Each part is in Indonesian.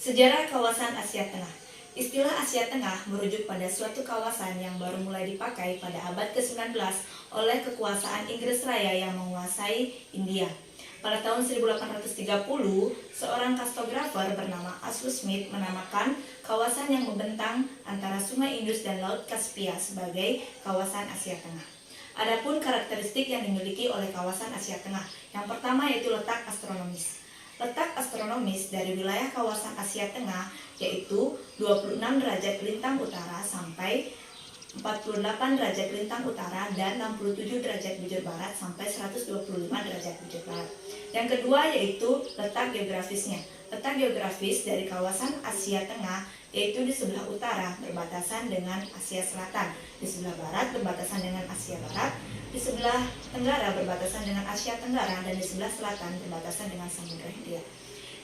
Sejarah kawasan Asia Tengah. Istilah Asia Tengah merujuk pada suatu kawasan yang baru mulai dipakai pada abad ke-19 oleh kekuasaan Inggris Raya yang menguasai India. Pada tahun 1830, seorang kartografer bernama Ashley Smith menamakan kawasan yang membentang antara Sungai Indus dan Laut Kaspia sebagai kawasan Asia Tengah. Adapun karakteristik yang dimiliki oleh kawasan Asia Tengah, yang pertama yaitu letak astronomis. Letak astronomis dari wilayah kawasan Asia Tengah yaitu 26 derajat lintang utara sampai 48 derajat lintang utara dan 67 derajat bujur barat sampai 125 derajat bujur barat. Yang kedua yaitu letak geografisnya. Letak geografis dari kawasan Asia Tengah yaitu di sebelah utara berbatasan dengan Asia Selatan, di sebelah barat berbatasan dengan Asia Barat, di sebelah tenggara berbatasan dengan Asia Tenggara, dan di sebelah selatan berbatasan dengan Samudra Hindia.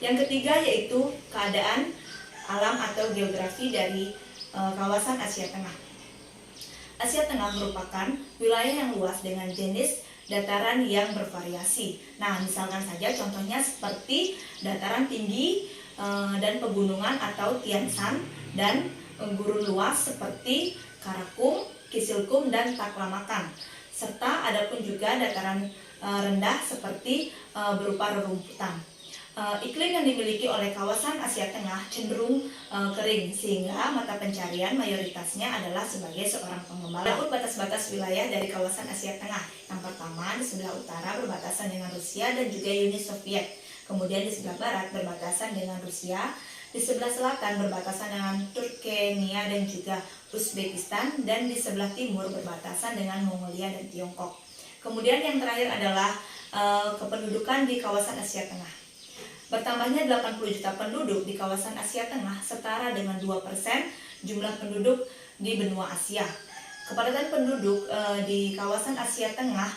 Yang ketiga yaitu keadaan alam atau geografi dari kawasan Asia Tengah. Asia Tengah merupakan wilayah yang luas dengan jenis dataran yang bervariasi. Nah, misalkan saja contohnya seperti dataran tinggi dan pegunungan atau Tian Shan, dan gurun luas seperti Karakum, Kisilkum, dan Taklamakan. Serta ada pun juga dataran rendah seperti berupa rerumputan. Iklim yang dimiliki oleh kawasan Asia Tengah cenderung kering, sehingga mata pencarian mayoritasnya adalah sebagai seorang pengembala. Adapun batas-batas wilayah dari kawasan Asia Tengah, yang pertama di sebelah utara berbatasan dengan Rusia dan juga Uni Soviet, kemudian di sebelah barat berbatasan dengan Rusia, di sebelah selatan berbatasan dengan Turkmenia dan juga Uzbekistan, dan di sebelah timur berbatasan dengan Mongolia dan Tiongkok. Kemudian yang terakhir adalah kependudukan di kawasan Asia Tengah. Bertambahnya 80 juta penduduk di kawasan Asia Tengah setara dengan 2% jumlah penduduk di benua Asia. Kepadatan penduduk di kawasan Asia Tengah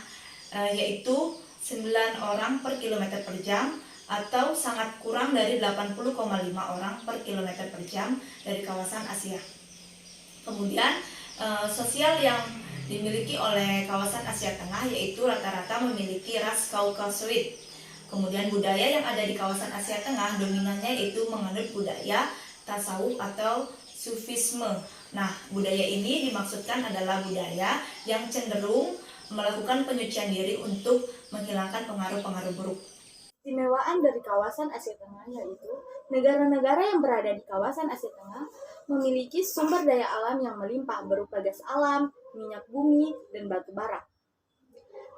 yaitu 9 orang per kilometer per jam, atau sangat kurang dari 80,5 orang per kilometer per jam dari kawasan Asia. Kemudian sosial yang dimiliki oleh kawasan Asia Tengah yaitu rata-rata memiliki ras Kaukasoid. Kemudian budaya yang ada di kawasan Asia Tengah dominannya yaitu menganut budaya tasawuf atau sufisme. Nah, budaya ini dimaksudkan adalah budaya yang cenderung melakukan penyucian diri untuk menghilangkan pengaruh-pengaruh buruk. Keistimewaan dari kawasan Asia Tengah yaitu negara-negara yang berada di kawasan Asia Tengah memiliki sumber daya alam yang melimpah berupa gas alam, minyak bumi, dan batu bara.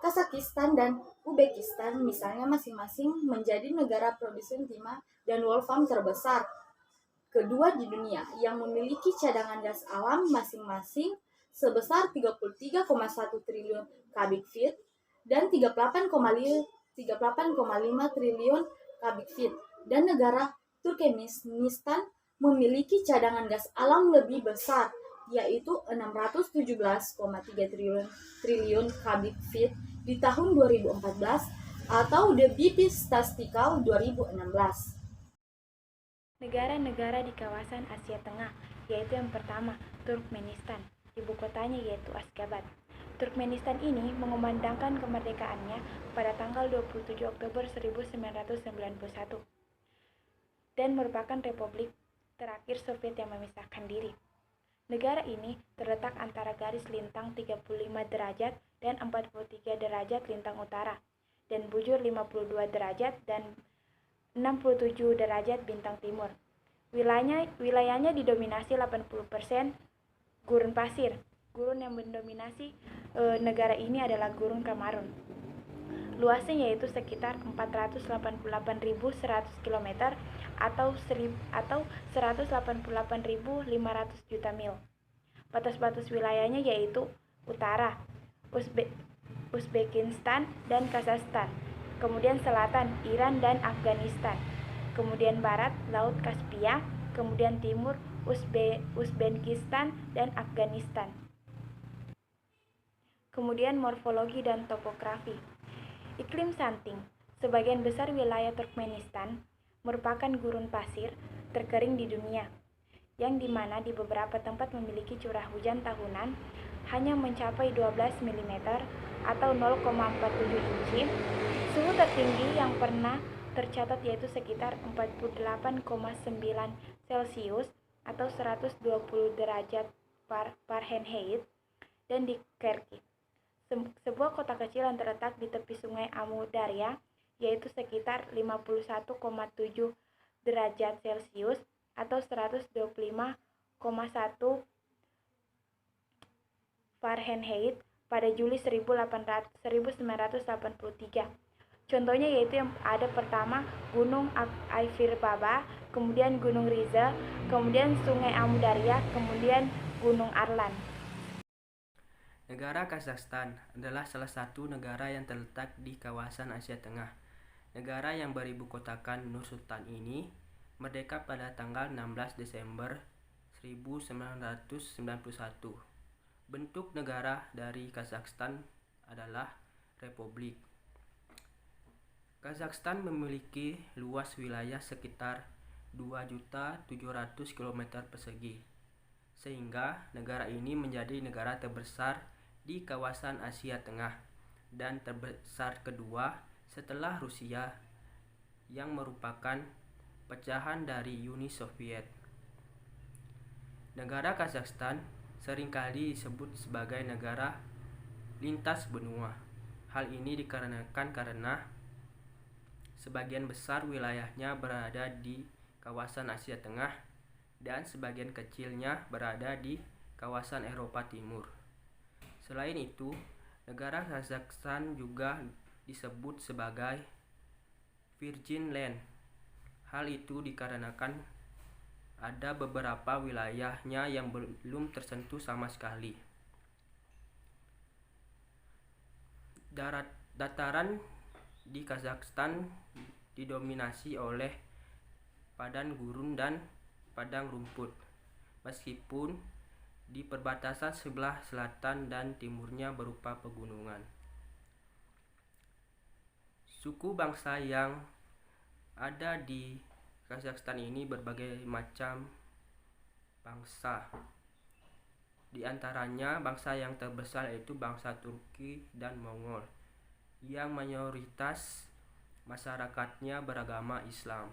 Kazakhstan dan Uzbekistan misalnya masing-masing menjadi negara produsen timah dan wolfram terbesar kedua di dunia yang memiliki cadangan gas alam masing-masing sebesar 33,1 triliun kubik feet dan 38,5 triliun kubik feet, dan negara Turkmenistan memiliki cadangan gas alam lebih besar yaitu 617,3 triliun kubik feet di tahun 2014 atau The BP Statistical 2016. Negara-negara di kawasan Asia Tengah, yaitu yang pertama, Turkmenistan, ibu kotanya yaitu Ashgabat. Turkmenistan ini mengumandangkan kemerdekaannya pada tanggal 27 Oktober 1991 dan merupakan republik terakhir Soviet yang memisahkan diri. Negara ini terletak antara garis lintang 35 derajat dan 43 derajat lintang utara, dan bujur 52 derajat dan 67 derajat bintang timur. Wilayahnya didominasi 80% gurun pasir. Gurun yang mendominasi negara ini adalah Gurun Kamarun. Luasnya yaitu sekitar 488.100 km atau 188.500 juta mil. Batas-batas wilayahnya yaitu utara, Uzbekistan dan Kazakhstan. Kemudian selatan, Iran dan Afghanistan. Kemudian barat, Laut Kaspia. Kemudian timur, Uzbekistan dan Afghanistan. Kemudian morfologi dan topografi. Iklim santing. Sebagian besar wilayah Turkmenistan merupakan gurun pasir terkering di dunia, yang dimana di beberapa tempat memiliki curah hujan tahunan hanya mencapai 12 mm atau 0,47 inci. Suhu tertinggi yang pernah tercatat yaitu sekitar 48,9 Celcius atau 120 derajat Fahrenheit, dan di Kharkiv, sebuah kota kecil yang terletak di tepi sungai Amu Darya, yaitu sekitar 51,7 derajat Celcius atau 125,1 Fahrenheit pada Juli 1983. Contohnya yaitu yang ada pertama Gunung Aifir Baba, kemudian Gunung Riza, kemudian Sungai Amu Darya, kemudian Gunung Arlan. Negara Kazakhstan adalah salah satu negara yang terletak di kawasan Asia Tengah. Negara yang beribu kotakan Nur Sultan ini merdeka pada tanggal 16 Desember 1991. Bentuk negara dari Kazakhstan adalah republik. Kazakhstan memiliki luas wilayah sekitar 2.700 km persegi, sehingga negara ini menjadi negara terbesar di kawasan Asia Tengah dan terbesar kedua setelah Rusia, yang merupakan pecahan dari Uni Soviet. Negara Kazakhstan seringkali disebut sebagai negara lintas benua. Hal ini dikarenakan karena sebagian besar wilayahnya berada di kawasan Asia Tengah dan sebagian kecilnya berada di kawasan Eropa Timur. Selain itu, negara Kazakhstan juga disebut sebagai Virgin Land. Hal itu dikarenakan ada beberapa wilayahnya yang belum tersentuh sama sekali. Dataran di Kazakhstan didominasi oleh padang gurun dan padang rumput, meskipun di perbatasan sebelah selatan dan timurnya berupa pegunungan. Suku bangsa yang ada di Kazakhstan ini berbagai macam bangsa. Di antaranya bangsa yang terbesar yaitu bangsa Turki dan Mongol, yang mayoritas masyarakatnya beragama Islam.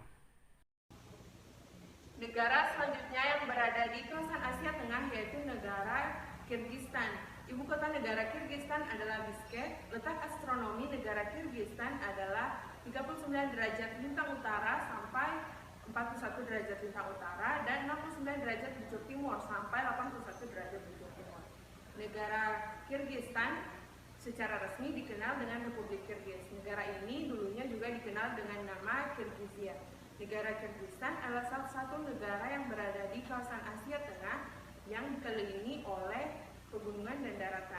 Negara selanjutnya yang berada di kawasan Asia Tengah yaitu negara Kyrgyzstan. Ibu kota negara Kyrgyzstan adalah Bishkek. Letak astronomi negara Kyrgyzstan adalah 39 derajat lintang utara sampai 41 derajat lintang utara dan 69 derajat bujur timur sampai 81 derajat bujur timur. Negara Kyrgyzstan secara resmi dikenal dengan Republik Kyrgyz. Negara ini dulunya juga dikenal dengan nama Kyrgyzia. Negara Kyrgyzstan adalah salah satu negara yang berada di kawasan Asia Tengah yang dikelilingi oleh pegunungan dan daratan.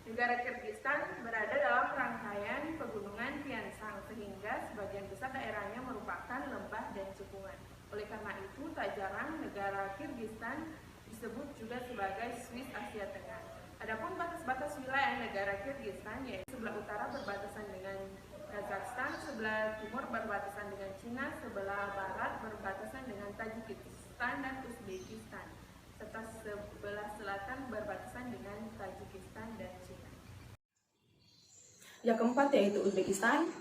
Negara Kyrgyzstan berada dalam rangkaian pegunungan Tian Shan, sehingga sebagian besar daerahnya merupakan lembah dan cekungan. Oleh karena itu, tak jarang negara Kyrgyzstan disebut juga sebagai Swiss Asia Tengah. Adapun batas-batas wilayah negara Kyrgyzstan yaitu sebelah utara berbatasan dengan Kazakhstan, sebelah timur berbatasan dengan Cina, sebelah barat berbatasan dengan Tajikistan dan Uzbekistan, serta sebelah selatan berbatasan dengan Tajikistan dan Cina. Yang keempat yaitu Uzbekistan.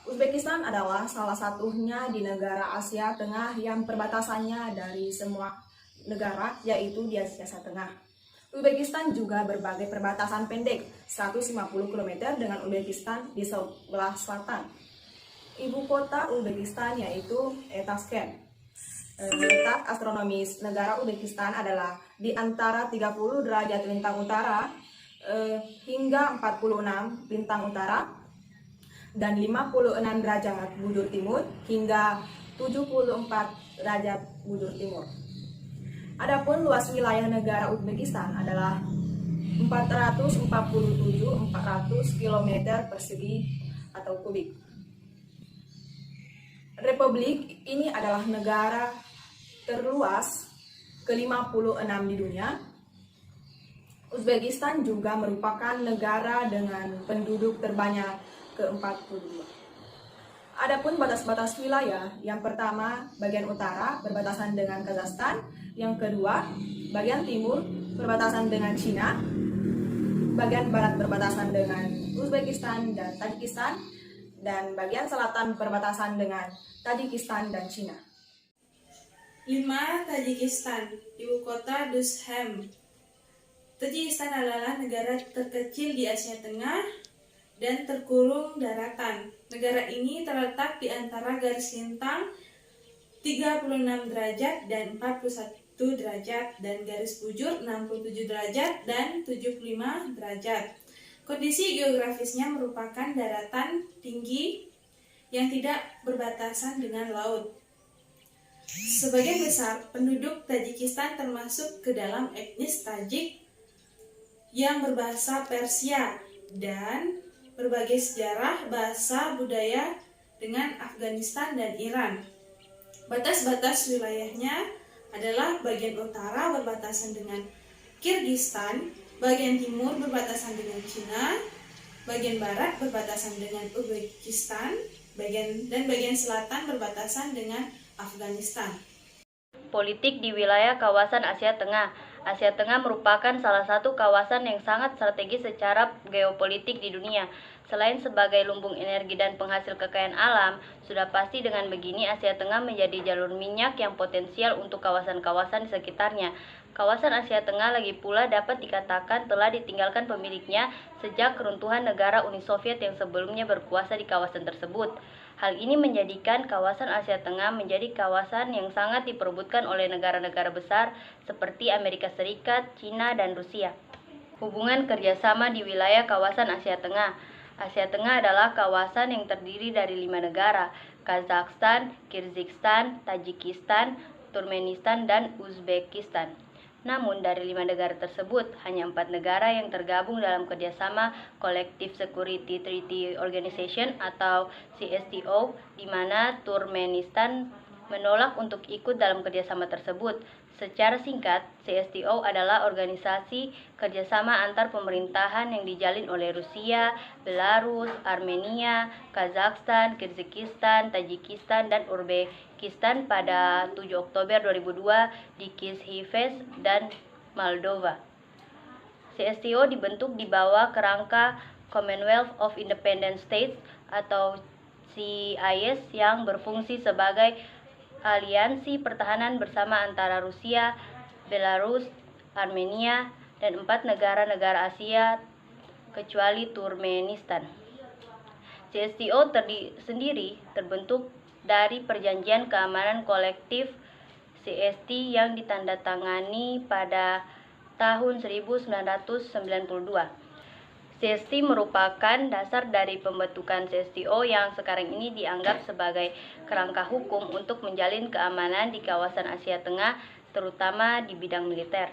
Uzbekistan adalah salah satunya di negara Asia Tengah yang perbatasannya dari semua negara yaitu di Asia Tengah. Uzbekistan juga berbagai perbatasan pendek, 150 km dengan Uzbekistan di sebelah selatan. Ibu kota Uzbekistan yaitu Tashkent. Letak astronomis negara Uzbekistan adalah di antara 30 derajat lintang utara hingga 46 lintang utara dan 56 derajat bujur timur hingga 74 derajat bujur timur. Adapun luas wilayah negara Uzbekistan adalah 447.400 km persegi atau kubik. Republik ini adalah negara terluas ke-56 di dunia. Uzbekistan juga merupakan negara dengan penduduk terbanyak ke-42. Adapun batas-batas wilayah, yang pertama bagian utara berbatasan dengan Kazakhstan, yang kedua bagian timur berbatasan dengan Cina, bagian barat berbatasan dengan Uzbekistan dan Tajikistan, dan bagian selatan berbatasan dengan Tajikistan dan Cina. 5. Tajikistan, ibu kota Dushanbe. Tajikistan adalah negara terkecil di Asia Tengah dan terkurung daratan. Negara ini terletak di antara garis lintang 36 derajat dan 41 derajat dan garis bujur 67 derajat dan 75 derajat. Kondisi geografisnya merupakan daratan tinggi yang tidak berbatasan dengan laut. Sebagian besar penduduk Tajikistan termasuk ke dalam etnis Tajik yang berbahasa Persia dan berbagai sejarah, bahasa, budaya dengan Afghanistan dan Iran. Batas-batas wilayahnya adalah bagian utara berbatasan dengan Kirgistan, bagian timur berbatasan dengan Cina, bagian barat berbatasan dengan Uzbekistan, dan bagian selatan berbatasan dengan Afghanistan. Politik di wilayah kawasan Asia Tengah. Asia Tengah merupakan salah satu kawasan yang sangat strategis secara geopolitik di dunia. Selain sebagai lumbung energi dan penghasil kekayaan alam, sudah pasti dengan begini Asia Tengah menjadi jalur minyak yang potensial untuk kawasan-kawasan di sekitarnya. Kawasan Asia Tengah lagi pula dapat dikatakan telah ditinggalkan pemiliknya sejak keruntuhan negara Uni Soviet yang sebelumnya berkuasa di kawasan tersebut. Hal ini menjadikan kawasan Asia Tengah menjadi kawasan yang sangat diperebutkan oleh negara-negara besar seperti Amerika Serikat, Cina, dan Rusia. Hubungan kerjasama di wilayah kawasan Asia Tengah. Asia Tengah adalah kawasan yang terdiri dari 5 negara, Kazakhstan, Kyrgyzstan, Tajikistan, Turkmenistan, dan Uzbekistan. Namun dari 5 negara tersebut, hanya 4 negara yang tergabung dalam kerjasama Collective Security Treaty Organization atau CSTO, di mana Turkmenistan menolak untuk ikut dalam kerjasama tersebut. Secara singkat, CSTO adalah organisasi kerjasama antar pemerintahan yang dijalin oleh Rusia, Belarus, Armenia, Kazakhstan, Kyrgyzstan, Tajikistan, dan Uzbekistan pada 7 Oktober 2002 di Kishkev dan Moldova. CSTO dibentuk di bawah kerangka Commonwealth of Independent States atau CIS yang berfungsi sebagai aliansi pertahanan bersama antara Rusia, Belarus, Armenia, dan 4 negara-negara Asia kecuali Turkmenistan. CSTO sendiri terbentuk dari Perjanjian Keamanan Kolektif CST yang ditandatangani pada tahun 1992. CST merupakan dasar dari pembentukan CSTO yang sekarang ini dianggap sebagai kerangka hukum untuk menjalin keamanan di kawasan Asia Tengah, terutama di bidang militer.